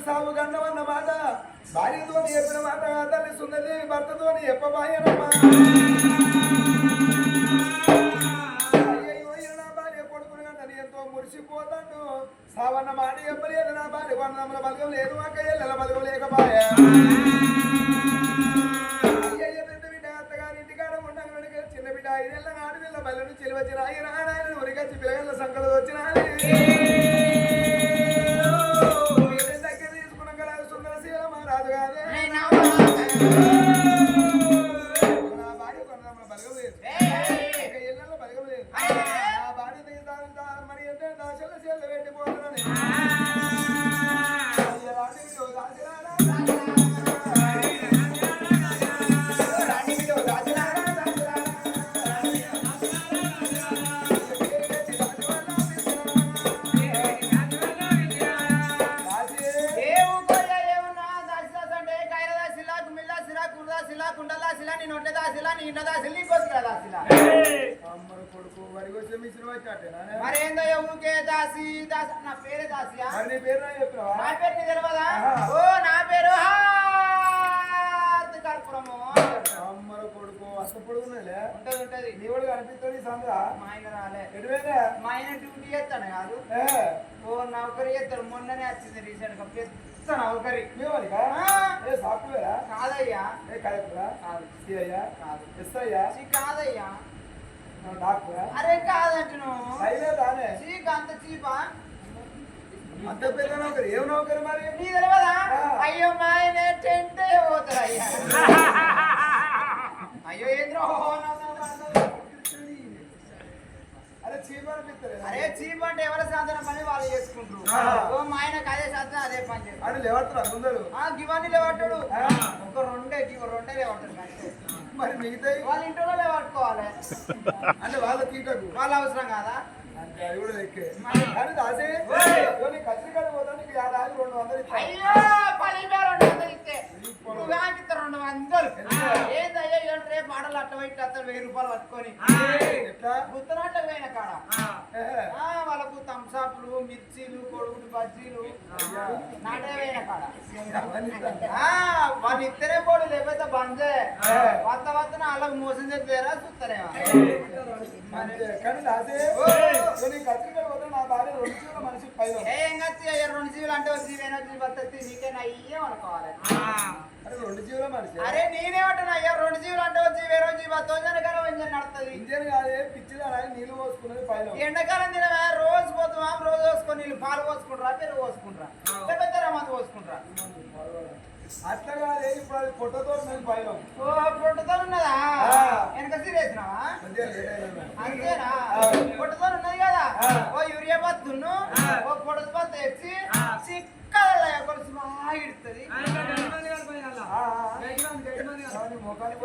సాగు గండమన్న మాట భార్యతో చెప్పిన మాట తల్లి సుందరి భర్తతో చెప్పబాయనమ్మా అయ్యో నా భార్య కొడుకును గంటని ఎంతో మురిసిపోతాడు సావన్న మాట చెప్పలేదు నా భార్య కొన్నమ్మల బలగం లేదు అక్క ఎల్లెల బలగం లేకపాయా అయ్యయ్య పెద్ద బిడ్డ అత్తగారి ఇంటికాడ ఉండగా వెనక చిన్న బిడ్డ 5 ఏళ్ళ నాడు వీళ్ళ బల్ల నుంచి వచ్చిన ఆయన ఉరికొచ్చి పిల్లగల సంకలు వచ్చిన దగ్గర తీసుకున్న కదా సుందర శీల మహారాజు కాదే నా భార్య కొన్నమ్మల బలగం లేదు ఎల్లెల బలగం లేదు నా భార్య మరి అంటే నా చెల్ల చెల్ల పెట్టిపోతున్నాను మరేందో ఊకే దాసి దాసి నా పేరే దాసియా నీ పేరు చెప్పినావా నా పేరు నీ తెలియదా ఓ నా పేరు కర్పూరము అమ్మరు కొడుకు అసలు పొడుగున్నాలే ఉంటది ఉంటది నీ వాడు కనిపిస్తుంది సంద్ర మా ఆయన రాలే ఎటువైనా మా ఆయన డ్యూటీ చేస్తాను కాదు ఓ నౌకరీ చేస్తాడు మొన్ననే వచ్చింది రీసెంట్ గా పెద్ద నౌకరీ మీ వాడికా ఏ సాఫ్ట్వేరా కాదయ్యా ఏ కలెక్టరా కాదు సిఐయా కాదు ఎస్ఐయా కాదయ్యా డాక్టరా అరే కాదంటున్నావు అయినా దానే చీక అంత చీపా అంత పెద్ద నౌకరి ఏం నౌకరి మరి నీ తెలియదా అయ్యో మా ఆయన టెంటే పోతారు అయ్యా అయ్యో ఏంద్రో అరే చీప్ అనిపిస్తుంది అరే చీప్ అంటే ఎవరి సాధన పని వాళ్ళు చేసుకుంటారు ఓ మా ఆయనకు అదే సాధన అదే పని చేస్తారు అని లేవట్రా అందరు గివన్నీ లేవట్టాడు ఒక రెండే లేవట్టాడు మరి మిగతా వాళ్ళ ఇంట్లో లేవట్టుకోవాలి అంటే వాళ్ళ తీటకు వాళ్ళ అవసరం కాదా అంటే అది కూడా లెక్కే కానీ దాసే కత్రికాడ పోతా నీకు 200 అయ్యో 200 ఇస్తే నువ్వు ఇస్తా 200 ఏందయ్యా రేపు ఆడలు అట్ట బయట 1000 రూపాయలు పట్టుకొని ఎట్లా గుత్తనాట పోయిన కాడ వాళ్ళకు తంసాపులు మిర్చీలు కొడుకులు బజ్జీలు నాటే పోయిన కాడ వాళ్ళు ఇస్తేనే పోడు లేకపోతే బందే వత్తన వాళ్ళకు మోసం చేస్తారా చూస్తారేమో కానీ దాసే కత్రికాడ పోతా నా భార్య 2 జీవుల మనిషి పైన ఏం కత్తి 2 జీవులు అంటే జీవైనా జీవత్తి నీకేనా అయ్యే అనుకోవాలి అరే 2 జీవుల మనిషి అరే నేనేమంటున్నా అయ్యా 2 జీవులు అంటే జీవేరో జీవత్తో ఎండాకాలం ఇంజన్ నడుతుంది ఇంజన్ కాదే పిచ్చిదా నీళ్ళు పోసుకున్నది పైన ఎండాకాలం తినవా రోజు పోతావా రోజు పోసుకొని నీళ్ళు పాలు పోసుకుంటారా పెరుగు పోసుకుంటారా లేకపోతే మందు పోసుకుంటారా అట్లా కాదే ఇప్పుడు అది పొట్టతో మేము పైన ఓ పొట్టతో ఉన్నదా వెనక సీరేసినావా అంతేనా పొట్టతో ఉన్నది కదా ఓ యూరియా బత్తును ఓ పొట్ట బత్త ఎచ్చి చిక్కల కొలుసు బాగా ఇడుతుంది ముఖాన్ని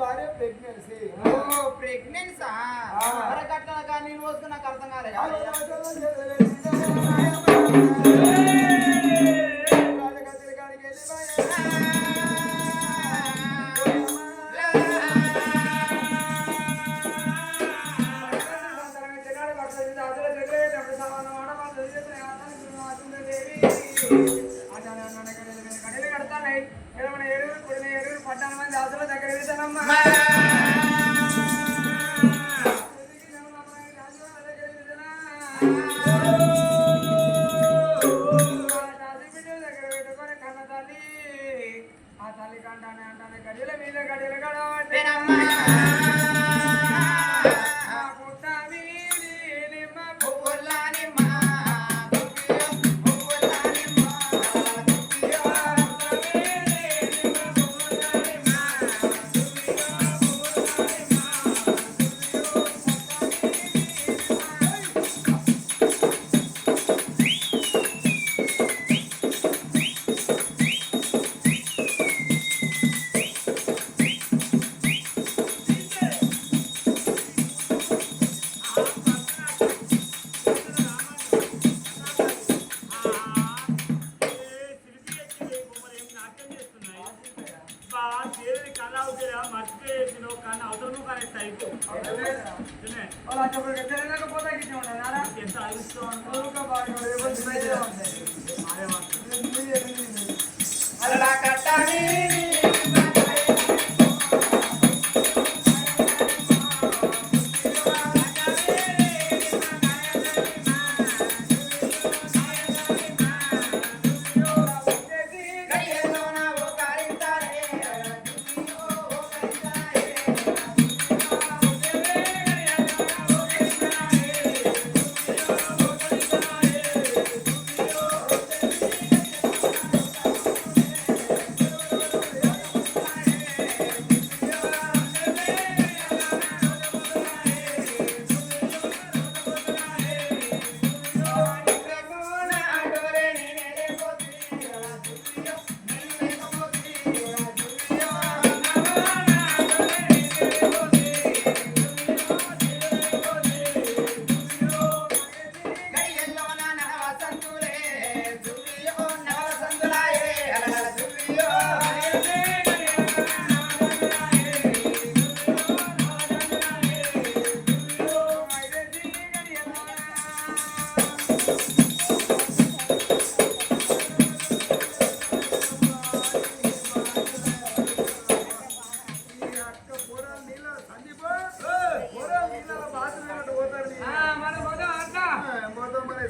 భార్య ప్రెగ్నెన్సీ ప్రెగ్నెన్సా కట్టిన కానీ నీళ్ళు పోసుకుని నాకు అర్థం కాలేదు పట్టాల మంది అవసరం దగ్గర వెళ్తానమ్మా దగ్గర పెట్టుకొని కన్న తల్లి ఆ తల్లి కంటానే అంటానే గడియల మీద గడియలు గడవట్టేనమ్మా అలా కట్టాలి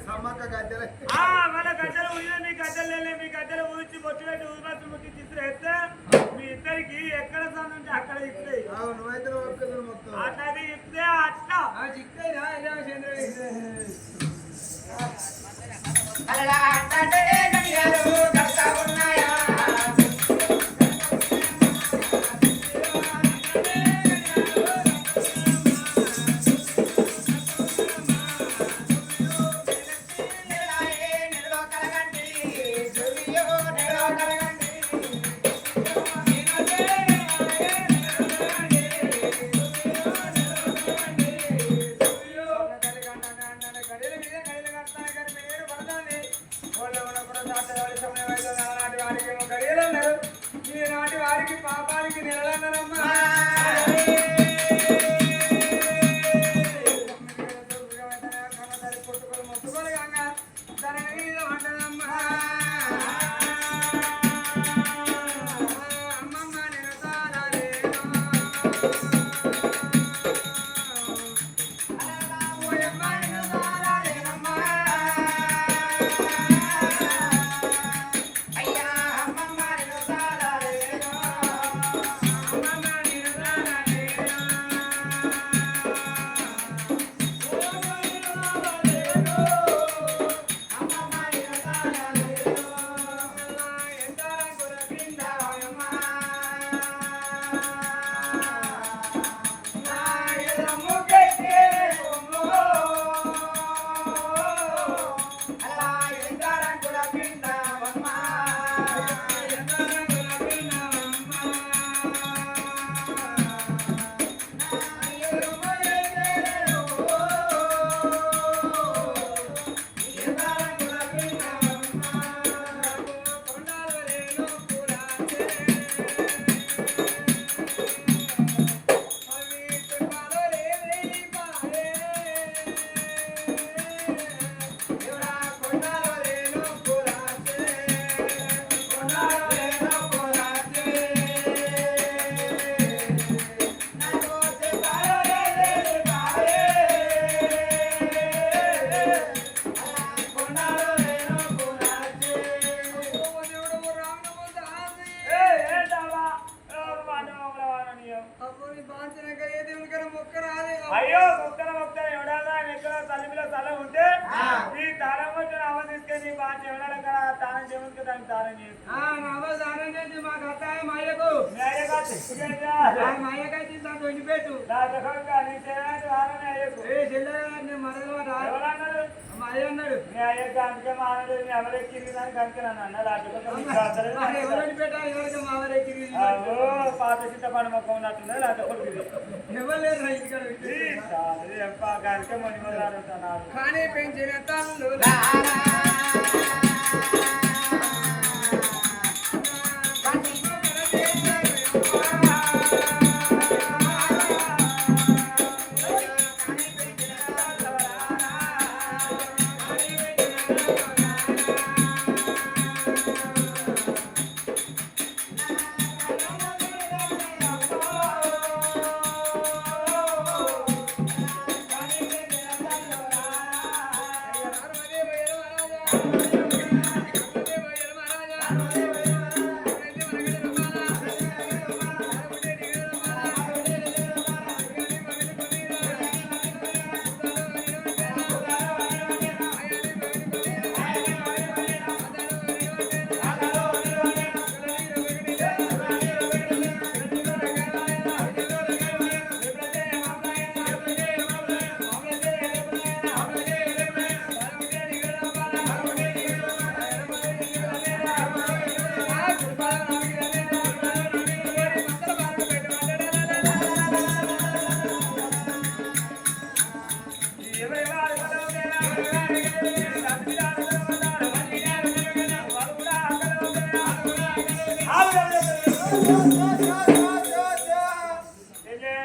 సమ్మక్క గద్దెల మన గద్దెలు ఊరిలో మీ గద్దెలు వెళ్ళి మీ గద్దెలు ఊరించి బొట్టులెట్టి ఊరిబస్సు ముట్టి తీసుకురేస్తే మీ ఇద్దరికి ఎక్కడ సన్ ఉంటే అక్కడ ఇస్తాయి. నువ్వైతే ఒక్కరు మొత్తం అట్లా ఇస్తే అట్లా అలా అంటే గడియాలు కడతా ఉన్నాయా ఈనాటి వారికి పాపానికి నిలదన్నమ్మా. పుట్టుకొని మొత్తుకొని కాక తన మీద పడ్డదమ్మా. అమ్మమ్మ నేను తాళలేను అయ్యో మొక్కల మొక్కలు ఎవడన్నా ఎక్కడ తల్లిలో తల ఉంటే ఈ తాళం వచ్చిన అమ్మ తీసుకొని నీ బాగా ఎవడ తాళం చెవునికి దాన్ని తాళం చేసి మాకు అత్తాయ మాయకు మాయకాయ పెట్టు మా అయ్య అన్నాడు మీ అయ్యకి అందుకే మా అన్నాడు మీ ఎవరెక్కింది దానికి అందుకే నన్ను అన్నాడు అడ్డుకోవాలి పాత చిత్తపడి మొక్క ఉన్నట్టున్నది లేకపోతే ఎవరు లేదు అందుకే మొన్న మొదలు అడుగుతున్నారు కానీ పెంచిన తల్లు Bye.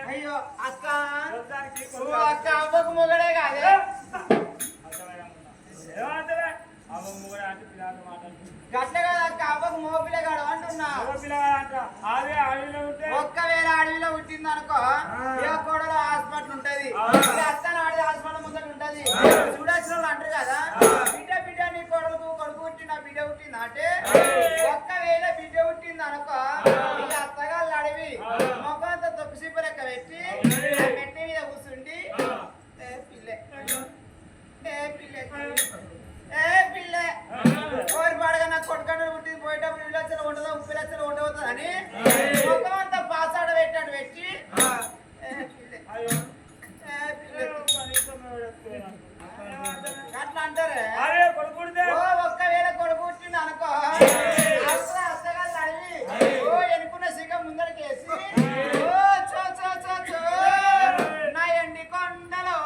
అయ్యో అక్క ఓ అక్క అవ్వకు మొగడే కాదే గట్ల కదా అక్క అవ్వకు మోపిల్లగాడు అంటున్నా ఒక్కవేళ అడవిలో పుట్టింది అనుకో ఏ కోడలో హాస్పిటల్ ఉంటది అత్తన ఆడి హాస్పిటల్ ముందర ఉంటది చూడాల్సిన వాళ్ళు అంటారు కదా బిడ్డ బిడ్డ నీ కొడుకు కొడుకు పుట్టిన బిడ్డ పుట్టింది అంటే ఒక్కవేళ బిడ్డ పుట్టింది అనుకో ఇక అత్తగాళ్ళు అడవి మొఖంతో తొక్కు సిప్ప లెక్క పెట్టి మెట్టి మీద కూర్చుండి ఏ పిల్లే ఏ పిల్లే ఏ పిల్లే కోరి పాడగా నాకు కొడుకంటే పుట్టింది పోయేటప్పుడు ఇల్లు లక్షలు ఉండదు 30 లక్షలు ఉండవుతుంది అని మొఖమంతా పాసాడ పెట్టాడు పెట్టి అట్లా అంటారే ఒక్కవేళ కొడుకు పుట్టింది అనుకో అత్తగాళ్ళు అడిగి ఓ ఎనుకున్న సిగ ముందరకేసి ఓ చో చో చో చో నా ఎండి కొండలో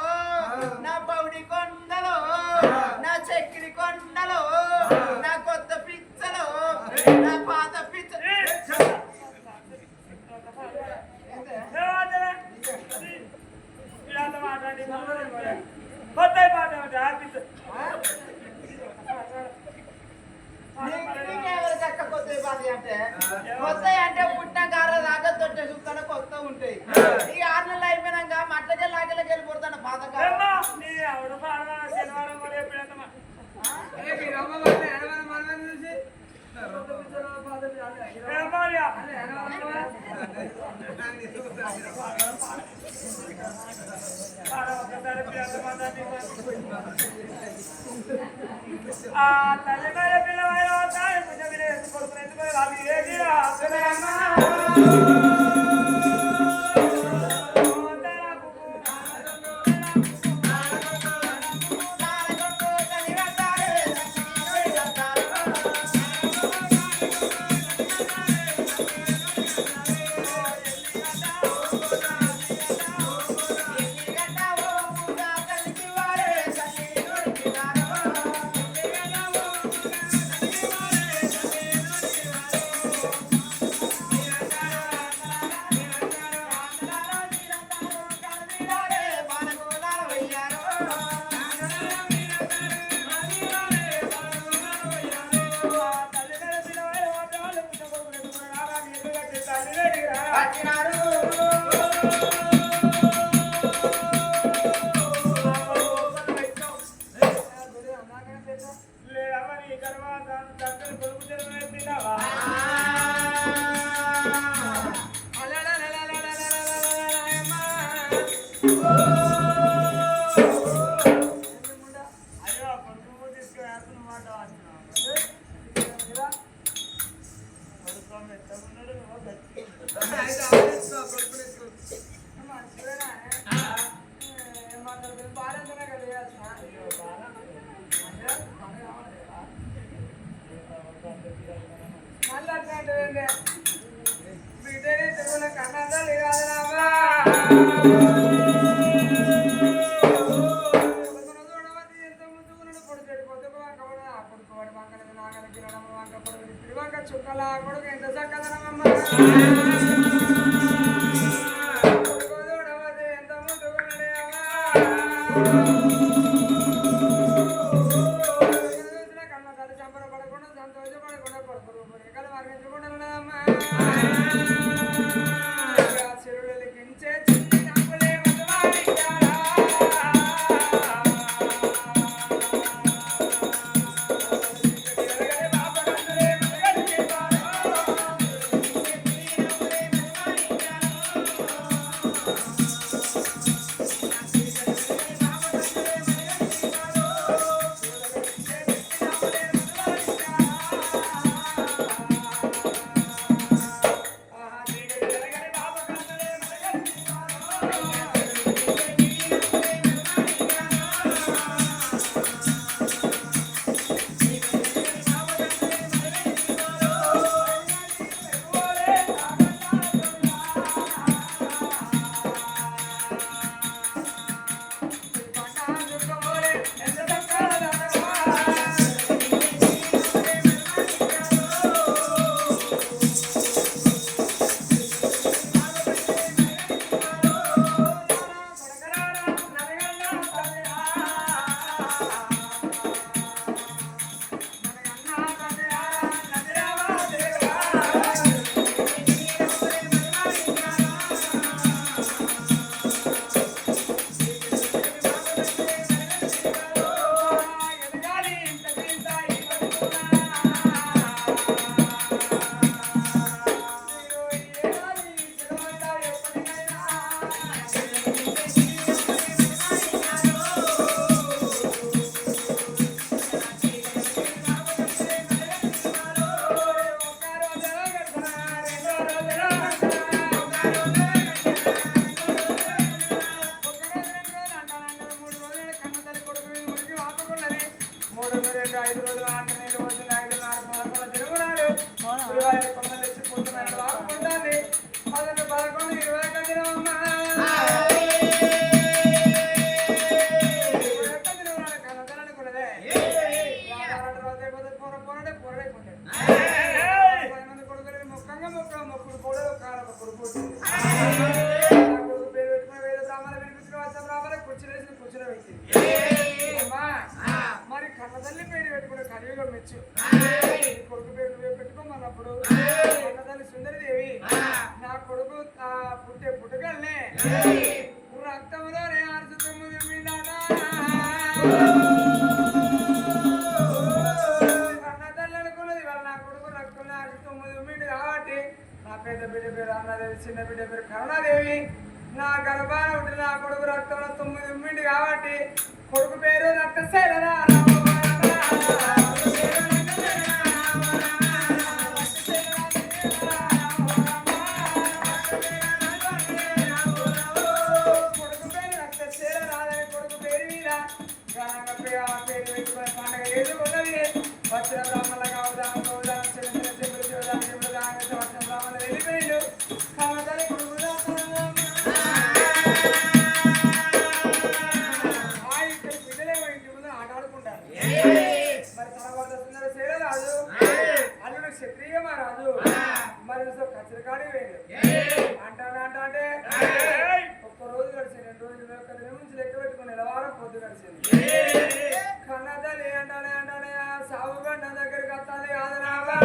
నా పౌడి కొండలో నా చక్కెరి కొండలో నా కొత్త పిచ్చలో నా పాత పిచ్చ కొత్త అంటే పుట్టిన కార దాకా తొట్టే చూస్తాను కొత్త ఉంటాయి ఈ 6 నెలలు అయిపోయినాక మట్లకెళ్ళి ఆకెళ్ళకి వెళ్ళిపోతాను పాత తల్లిదండ్రుల పిల్లవాళ్ళు కొడుకుని ఏది చుక్కలా కొడుకు ఎంత చక్కదనమ్మ ఎంత ముందుకున్నాడే కన్న తల్లి సంబరపడకుండా సంతోషపడకుండా కొడుకు కలు మరిగించకుండా చెరువులు లిఖించే కొడుకు పుట్టింది. నా కొడుకు పేరు పెట్టుకుని వేరే బ్రాహ్మణ వినిపించుకోవచ్చు బ్రాహ్మణ కుర్చీలేసి కూర్చుని పెట్టింది. అమ్మా మరి కన్నతల్లి పేరు పెట్టుకునే కలియుగం మెచ్చు కొడుకు పేరు నువ్వే పెట్టుకోమన్నప్పుడు కన్నతల్లి సుందరిదేవి నా కొడుకు పుట్టే పుట్టుకల్నే రక్తములోనే ఆర్చుతము కన్నతల్లి అనుకున్నది వాళ్ళ నా కొడుకు రక్తంలో ఆర్చుతము కాబట్టి నా పెద్ద బిడ్డ పేరు అన్నదేవి చిన్న బిడ్డ పేరు కరుణాదేవి నా గర్భాన ఉంటే నా కొడుకు రక్తంలో 9 ఉమ్మిండి కాబట్టి కొడుకు పేరు రక్తశైలరా పండుగ ఎదుగున్నది వచ్చిన బ్రాహ్మణులకు అవదానం గౌదానం చెల్లించిన చెంపులు శివదానం చెంపులు దాని వచ్చిన బ్రాహ్మణులు వెళ్ళిపోయిండు కామతల్లి కొడుకు ఇక్కడ పిల్లలేమో ఇంటి ముందు ఆట ఆడుకుంటారు మరి తన వద్ద సుందర సేవ రాజు అల్లుడు క్షత్రియ మహారాజు మరి కచ్చరికాడి వేడు అంటే ఒక్క రోజు గడిచింది 2 రోజులు ఒక్క దినం నుంచి లెక్క పెట్టుకుని నెలవారం పొద్దు గడిచింది కన్నతల్లి అంటానే సాగు గంట దగ్గరికి వస్తుంది కాదనావా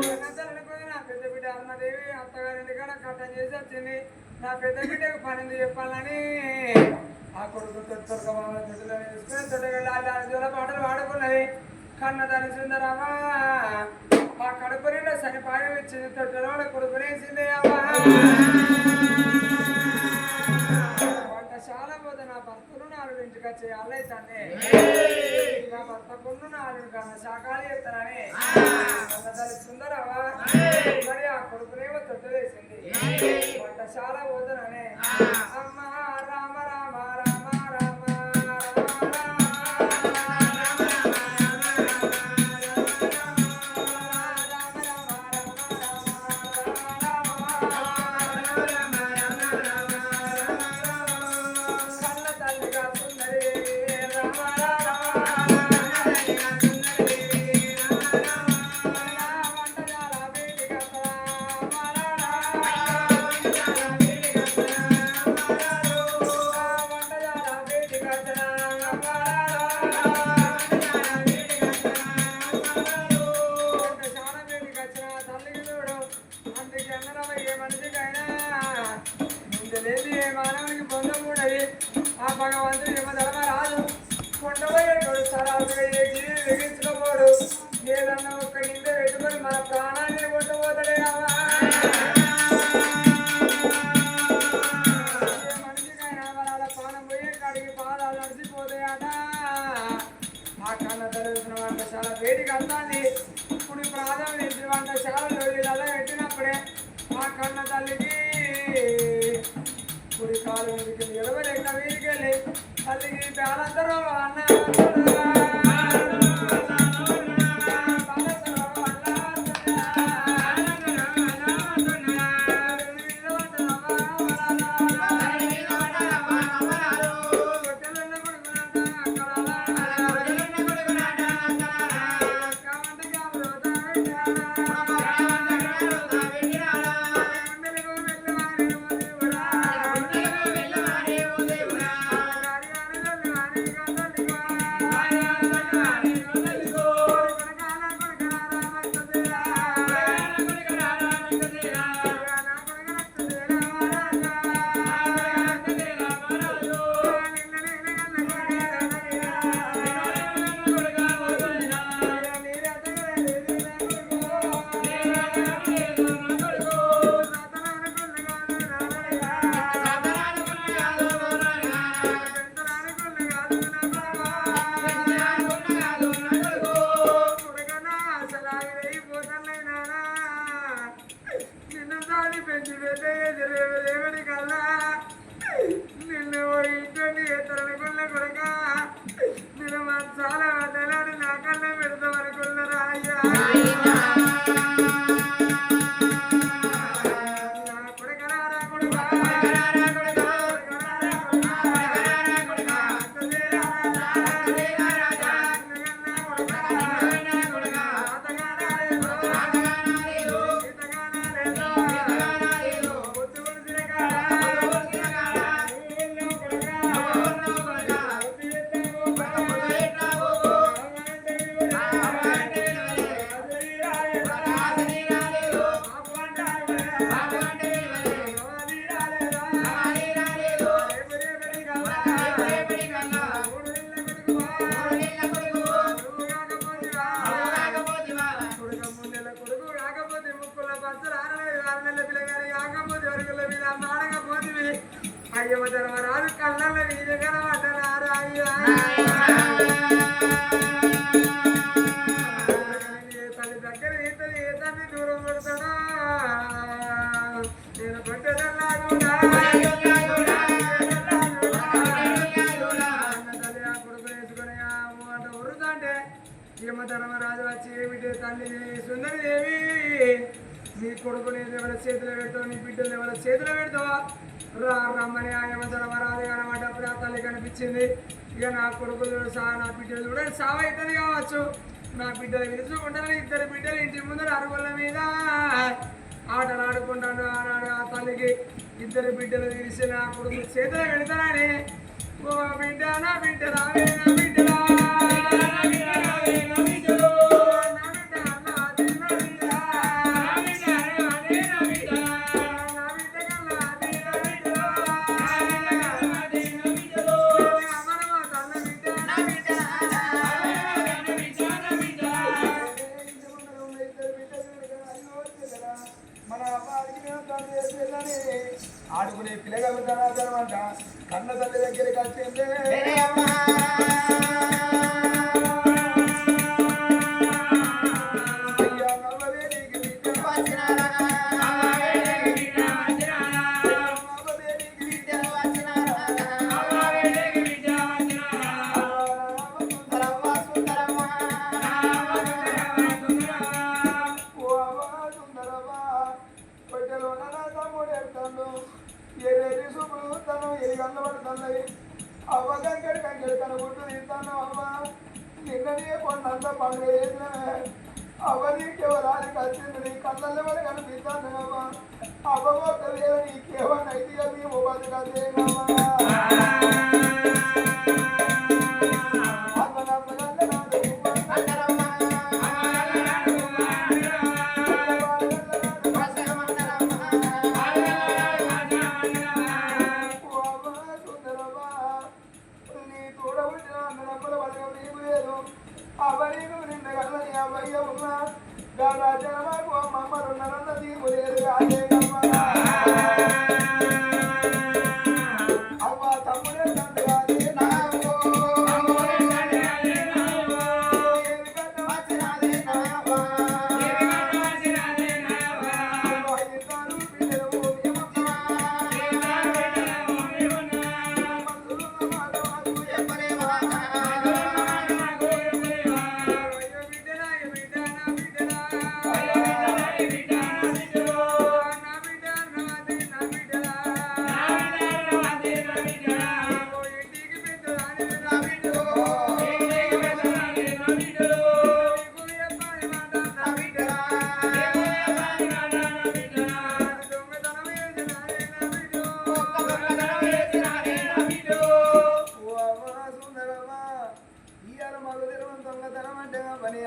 కన్నతల్లి అనుకుని నా పెద్ద బిడ్డ అన్నదేవి అత్తగారింటి కాడ కట్టం చేసి వచ్చింది నా పెద్ద బిడ్డకు పనింది చెప్పాలని ఆ కొడుకు తొట్టుకొని తీసుకుని తొట్టగళ్ళ పాటలు పాడుకున్నది కన్నదాని సుందరమ్మా ఆ కడుపు నిండా సరిపాయం ఇచ్చింది తొట్టలో కొడుకునేసింది అమ్మా వంటశాల పోతే నా భర్తను 4 ఇంటికి వచ్చే అల్లైతానే నా భర్తకున్న 4 కన్నా శాఖాలు చెప్తానని కన్నదాని సుందరమ్మా మరి ఆ కొడుకునేమో తొట్టలేసింది వంటశాల పోతానని అమ్మ రామ రామ రామ రామ మానవునికి పొందకూడదు ఆ భగవంతుడు యమధర్మరాజు కొండపోయేటోడు సరాసుగా ఏ జీవి వెగించుకోపోడు ఏదన్నా ఒక్క నింద పెట్టుకొని మన ప్రాణాన్ని కొట్టబోతాడే మనిషికైనా వాళ్ళ ప్రాణం పోయే కాడికి పాదాలు నడిచిపోతాయట ఆ కన్న తరలిసిన వంటశాల వేడికి అందాన్ని ఇప్పుడు ప్రాణం నిలిచిన వంటశాలలో ఇలా పెట్టినప్పుడే ఆ కన్న తల్లికి కుడి కాలు మీదకి నిలబడి వీరికెళ్ళి తల్లికి పేరందరూ నిన్ను ఇంటి ఎత్తరనుకున్న కొడుక నేను చాలా వదలాడు నా కన్నా పెడతాం అనుకున్నారా అయ్యా కొడుకరారా కొడుక కొడుక ఆమెల పిల్లగాని ఆకపోతే వరకుల మీద మాడకపోతే అయ్యమ్మ ధర్మరాజు కళ్ళ మీద కనబడ్డారు అయ్యా తల్లి దగ్గర ఈతని ఏ తండ్రి దూరం కొడతాడా నేను కొట్టేదల్లాగుడా తల్లి ఆ కొడుకు వేసుకొని అంట ఉరుదంటే యమ ధర్మరాజు వచ్చి ఏమిటి తల్లి సుందరి దేవి నీ కొడుకుని ఎవరి చేతిలో పెడతావు నీ బిడ్డలు ఎవరి చేతిలో పెడతావా రమ్మని ఆ యమ ధర్మరాజు అనమాట అప్పుడు ఆ తల్లి కనిపించింది ఇక నా కొడుకులు నా బిడ్డలు కూడా సావైతుంది కావచ్చు నా బిడ్డలు విలుచుకుంటాను ఇద్దరు బిడ్డలు ఇంటి ముందర అరుగుల మీద ఆటలు ఆడుకుంటాను ఆనాడు ఆ తల్లికి ఇద్దరు బిడ్డలు విరిసి నా కొడుకు చేతిలో పెడతానని ఓ బిడ్డ నా బిడ్డ రావే నా బిడ్డలా ఆడుకునే పిల్లగారు తనాదనమాట కన్న తల్లి దగ్గరికి వచ్చిందే అవ్వగంగడి కంగడి కనుకుంటూ తింటాను అవ్వ నిన్ననే కొండంత పండుగ అవ్వ నీకెవరానికి వచ్చింది నీ కళ్ళల్లో కూడా కనిపిస్తాను అవ్వ అవ్వగొట్ట లేదు నీకేమన్నా అయితే మేము బతకదేనమ్మా అవరీను నిన్న కళ్ళని అవ్వయ్య ఉన్నా రాజనమాకు అమ్మమ్మరున్నారన్న తీరు లేదు రాజేయమ్మ అవ్వ తమ్ముడే తండ్రి రాజే నాకు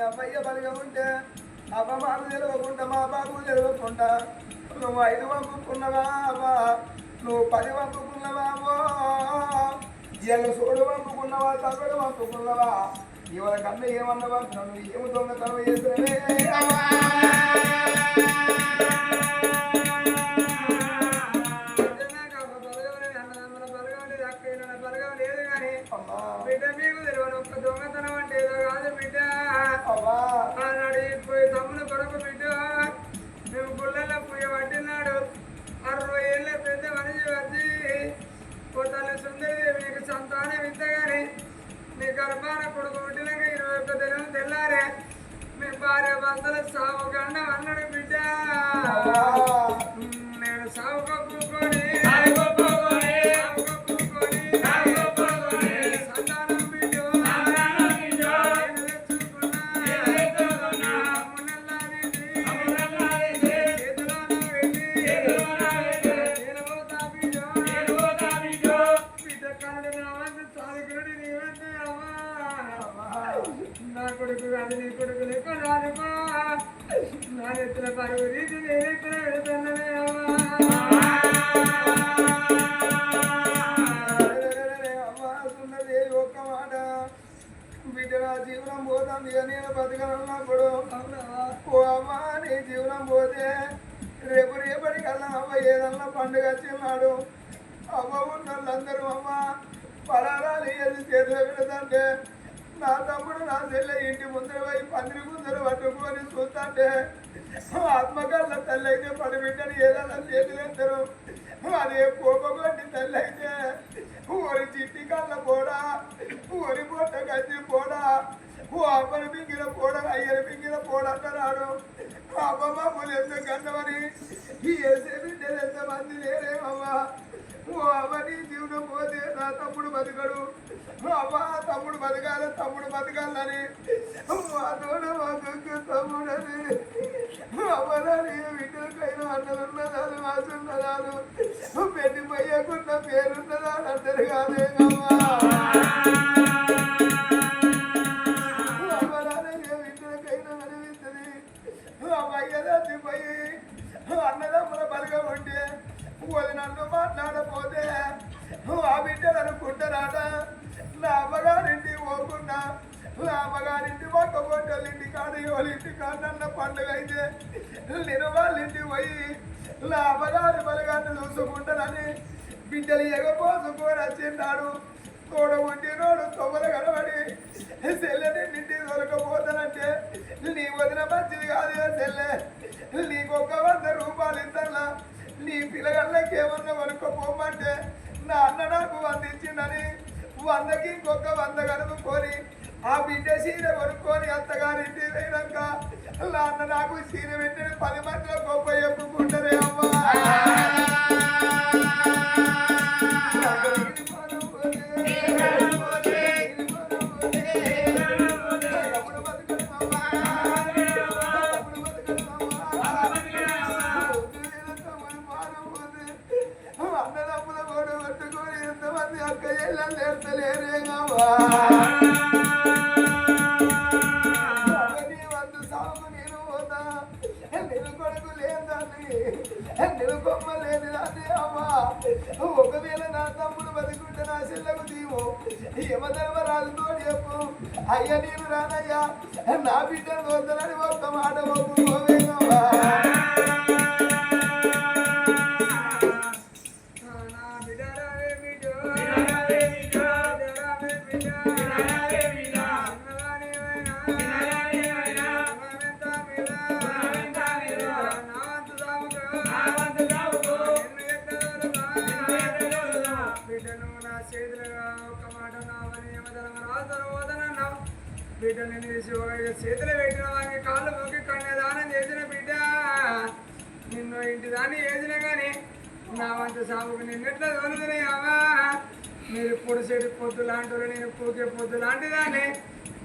అబ్బయ్య బలిగా ఉంటే అబ్బ మాకు తెలియకుండా మా బాబు తెలియకుండా నువ్వు 5 పంపుకున్నావా అబ్బా నువ్వు 10 పంపుకున్నావా ఇవాళ సోడు పంపుకున్నావా తగడు పంపుకున్నావా ఇవాళ కన్నా ఏమన్నావా నన్ను ఏమి దొంగతనం చేసినవే బిడ్డ మీకు తెలియని ఒక్క దొంగతనం అంటే ఏదో కాదు బిడ్డ ఆనాడు పోయి తమ్ముడు కొరకు బిడ్డ మేము గుళ్ళల్లో పోయి పట్టినాడు 60 ఏళ్ళ పెద్ద మనిషి వచ్చి ఓ తల్లి సుందరిదేవి నీకు సంతానం ఇంతగాని నీ గర్భాన కొడుకు పుట్టినాక 21 దినం తెల్లారే మీ భార్య భర్తల సాగు గండం అన్నాడు బిడ్డ నేను సాగు కూకొని నా కొడుకు అది నీ కొడుకు లెక్క రాదమ్మా నా ఎత్తుల పరువు రీతి నేనెత్తున పెడుతున్నదే అమ్మా ఒక్క మాట బిడ్డ నా జీవనం పోతుంది నేను బతకనున్నప్పుడు ఓ అమ్మా నీ జీవనం పోతే రేపు రేపటి కల్లా అవ్వ ఏదన్నా పండుగ వచ్చినాడు అవ్వ ఉన్న వాళ్ళందరూ అమ్మ పరారాలు ఏది చేతిలో పెడతాంటే నా తమ్ముడు నా చెల్లె ఇంటి ముందర పోయి పందిరి ముందర పట్టుకొని చూస్తాంటే ఆత్మకల్లా తల్లి అయితే పడిబిడ్డని ఏదన్నా చేతులేస్తారు అదే కోపగొట్టి తల్లి అయితే ఒరి చిట్టి కళ్ళ పోడా ఒరి పొట్ట కచ్చి పోడా అమ్మని పింగిల పోడా అయ్యని పింగిల పోడంటున్నాడు అమ్మ మమ్మల్ని ఎంత కన్నమని వేసే బిడ్డలు ఎంతమంది లేరేమమ్మా ఓ అమ్మని జీవనం పోతే నా తమ్ముడు బతకడు అమ్మ తమ్ముడు బతకాలి తమ్ముడు బతకాలని తోడు తమ్ముడని అమ్మని బిడ్డలకైనా అన్నలున్నదాలు వాసున్నదాలు పెళ్లి పోయకుండా పేరున్నదాలు అంటారు కాదేమమ్మా బిడ్డలకైనా అనిపిస్తుంది అమ్మయ్యదాన్ని పోయి అన్నదమ్ముల బలగా ఉంటే వాళ్ళు నన్ను మాట్లాడపోతే ఆ బిడ్డలు అనుకుంటారాట నా అమ్మగారింటి పోకుండా నా అమ్మగారింటి ఒక్క బొట్టోళ్ళింటి కాదు వాళ్ళింటి కాదన్న పండుగ అయితే నేను వాళ్ళింటి పోయి నా అమ్మగారి బలగాన్ని చూసుకుంటానని బిడ్డలు ఎగపోసుకొని వచ్చిన్నాడు తోడ ఉండినోడు తొమ్మలు కనబడి చెల్లెని నిండి దొరకపోతానంటే నీ వదిన మంచిది కాదు చెల్లె నీకు 100 రూపాయలు ఇద్దర్లా నీ పిల్లగాళ్ళకి ఏమన్నా వనుకోపోమంటే నా అన్న నాకు 100 ఇచ్చిండని 100కి ఇంకొక 100 కనుక్కొని ఆ బిడ్డ చీర కొనుక్కొని అత్తగారింటి అయినాక నా అన్న నాకు చీర పెట్టిన 10 మందిలో గొప్ప చెప్పుకుంటారే అమ్మా ఒకవేళ నా తమ్ముడు బతుకుంటే నా చెల్లకు దీవు యమధర్మరాజుతో చెప్పు అయ్య నేను రానయ్యా నా బిడ్డను వద్దనని ఒక్క మాట ఒప్పుకోవేనమ్మా బిడ్డని చేతులు పెట్టిన వారికి కాళ్ళు మొక్కి కన్యాదానం చేసిన బిడ్డ నిన్ను ఇంటి దాన్ని చేసినా కానీ నా వంత సాగుకు నిన్నెట్లా తోలుతున్నాయమ్మా మీరు పొడిసేటి పొద్దు లాంటి నేను పూకే పొద్దు లాంటిదాన్ని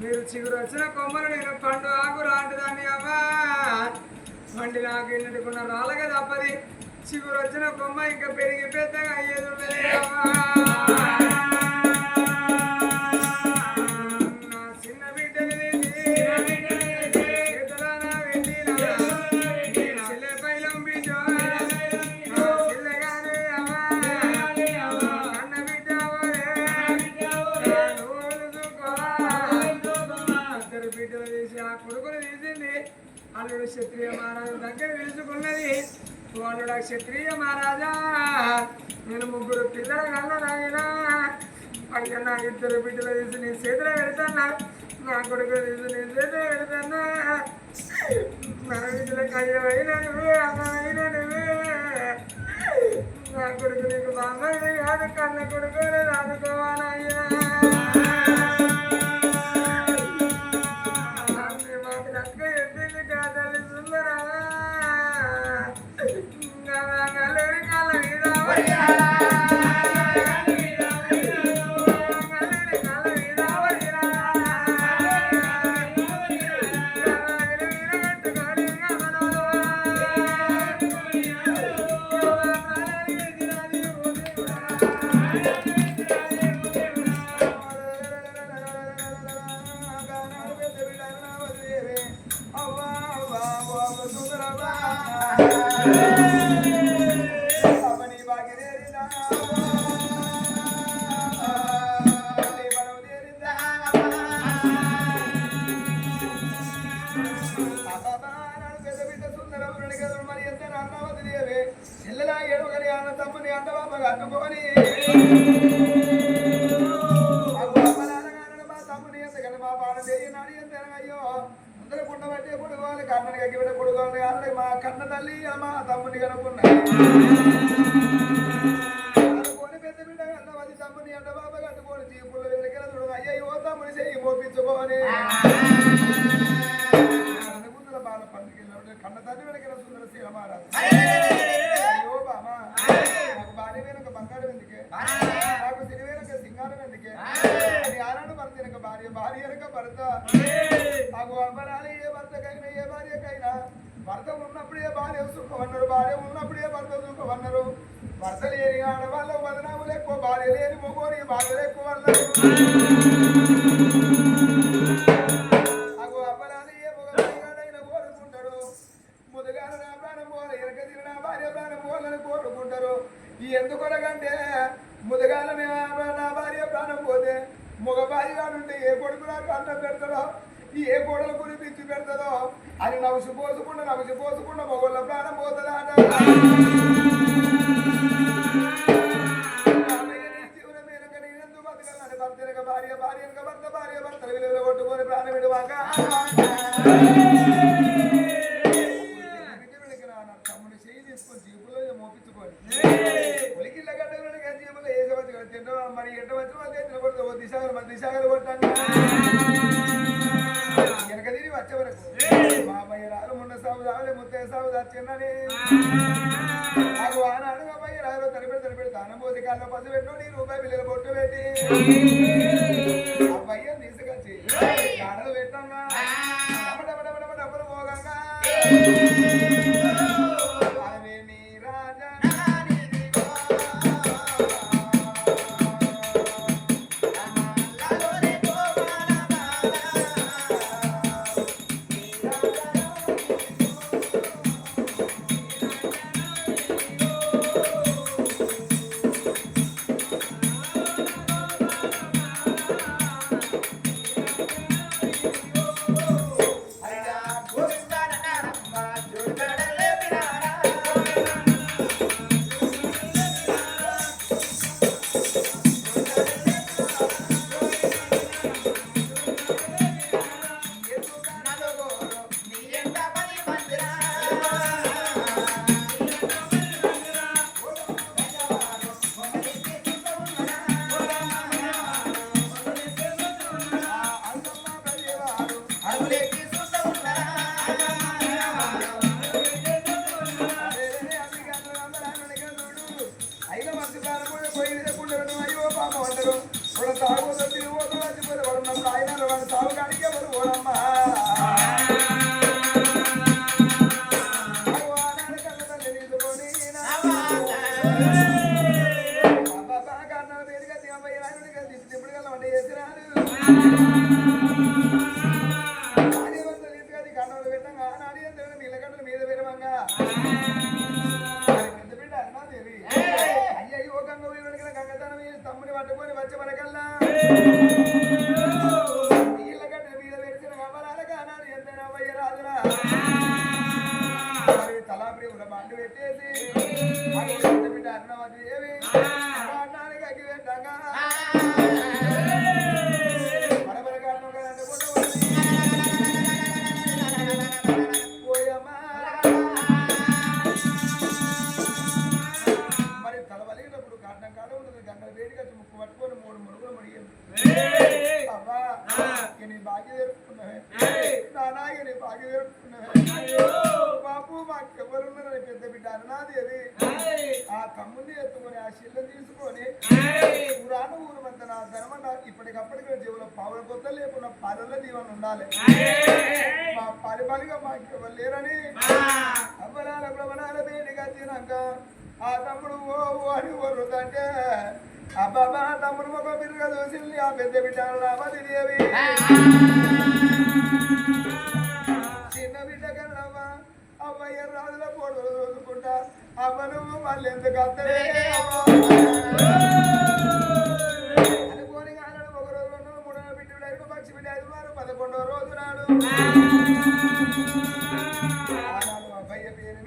మీరు చిగురు వచ్చిన కొమ్మలు నేను పండు ఆకు లాంటిదాన్ని అమ్మా వండి నాకు ఇన్నిటికున్న రాళ్ళగా తప్పది చిగురు వచ్చిన కొమ్మ ఇంకా పెరిగి పెద్దగా అయ్యేది ఉండలే అమ్మా అల్లుడు క్షత్రియ మహారాజు దగ్గర పిలుచుకున్నది వాళ్ళుడు క్షత్రియ మహారాజా నేను 3 పిల్లల కన్నా అయ్యా నా 2 బిడ్డలు తీసి నీ చేతిలో పెడతానా నా కొడుకు తీసి నీ చేతిలో పెడతానా నా బిడ్డలకు అయ్యమైనా నువ్వే అన్నమైనా నువ్వే నా కొడుకు నీకు బాగా కాదు కన్న కొడుకు రాదుకోవాలయ్యా వెనకలు మరి ఎంత అన్నవద్దు దేవి చెల్లెలా ఏడుగని అన్న తమ్ముని అంట బాబగా అడ్డుకొని మా తమ్ముని ఎంతకంటే మా బాణ నాడు ఎంత అయ్యో అందరూ పుట్టబట్టే పొడుకోవాలి కన్నని గగ్గిబిడ్డ పొడుకోవాలి అన్నది మా కన్న తల్లి మా తమ్ముని కనుక్కున్నాయి అనుకోని పెద్ద బిడ్డ అన్నవది తమ్ముని అంట బాబా కట్టుకోని చీపులు వెనకల చూడు అయ్యో తమ్ముని చెయ్యి మోపించుకోని అనుకుంటున్న బాల పండుగ కన్న తల్లి వెనకల సుందర శీల మహారాజు అయ్యో బామా నాకు భార్య వెనక బంగారం ఎందుకే నాకు సిరి వెనక సింగారం ఎందుకే అది ఆనాడు భర్త వెనక భార్య భార్య వెనక భర్త నాకు అమ్మరాలి ఏ భర్తకైనా ఏ భార్యకైనా భర్త ఉన్నప్పుడు ఏ భార్య సుఖమన్నారు భార్య ఉన్నప్పుడు ఏ భర్త సుఖమన్నారు భర్త లేని ఆడవాళ్ళు బదనాములు ఎక్కువ భార్య లేని మొగోని భార్యలు ఎక్కువ అన్నారు నాకు అమ్మరాలి ఏ మొగైనా కోరుకుంటాడు ముందుగా నా ప్రాణం పోవాలి ఎనక తిరిగిన భార్య ప్రాణం పోవాలని కోరుకుంటారు ఈ ఎందుకొనకంటే ముందుగాల నా భార్య ప్రాణం పోతే మగ భార్యగాడుంటే ఏ కొడుకు నాకు అన్నం పెడతాడో ఏ గోడలు కురిపించి పెడతాడో అని నవ్వు పోసుకుండా మగోళ్ళ ప్రాణం పోతుందాట జీవనం వెనక నేనెందుకు బతకాలని భర్త వెనక భార్య వెనక భార్య భర్తలు విలువలు కొట్టుకొని ప్రాణం విడువాక తమ్ముడు చేయి తీసుకొని జీపులో మోపించుకొని ఒలికిళ్ళ గడ్డ జీపులో ఏ వచ్చి తింటా మరి ఎట్ట వచ్చి వాళ్ళు కొడతావు దిశాగలు కొట్టాను వెనక తిరిగి వచ్చే వరకు బాబాయ్ రాలు మొన్న సాగు రావులే ముత్తయ్య సాగు వచ్చిందని నాకు ఆనాడు బాబాయ్ రాలు తడిపెడి తానం పోతే కాళ్ళ పసి పెట్టు నీ రూపాయి పిల్లలు పొట్టు పెట్టి అబ్బాయి తీసుకొచ్చి ఆడలు పెట్టంగా డబ్బులు పోగంగా అవేమి రాజా తమ్ముని పట్టుకొని వచ్చే మనకల్లా నీళ్ళగడ్డ మీద పెడిచిన గమనాలకు అన్నాడు ఎంతైనా అవ్వయ్య రాజురా తలాపురి కూడా బండి పెట్టేసి బిడ్డ అన్నవతి ఏవి అన్నానికి అగ్గి పెట్టంగా మరి తలవలిగినప్పుడు గండం కాడ ఉండదు గంటల వేడిగా ముక్కు పట్టుకొని 3 మురుగులు ముడిగింది అబ్బా నీ బాగా జరుపుకున్నావే నానా నీ బాగా జరుపుకున్నావే బాబు మాకెవరున్నారని పెద్ద బిడ్డ అన్నాదేవి ఆ తమ్ముని ఎత్తుకొని ఆ శిల్లు తీసుకొని ఊరాను ఊరు మంత నా ధర్మంట ఇప్పటికప్పటికి జీవులో పావుల కొత్త లేకుండా పనుల జీవనం ఉండాలి మా పరిపాలిగా మాకెవరు లేరని అబ్బనాల బ్రహ్మణాల వేడిగా తినాక ఆ తమ్ముడు ఓ అని వరుదంటే అబ్బాబా తమ్ముడు ఒక బిర్రుగా చూసింది ఆ పెద్ద బిడ్డ రామది దేవి చిన్న బిడ్డ కన్నవ్వ అవ్వయ్య రాజుల పొడవులు చూసుకుంటా అవ్వ నువ్వు మళ్ళీ ఎందుకు అత్తవే అనుకోని కానాడు 1 రోజు 2 రోజు 3 రోజు బిడ్డ పక్షి బిడ్డ 5 వారు 11వ రోజు నాడు అవ్వయ్య పేరు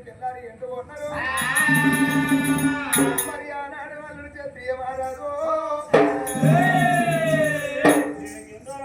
తెల్లారి ఎండు కొన్నారు మరి ఆనాడు వాళ్ళు క్షత్రియ మహారాజు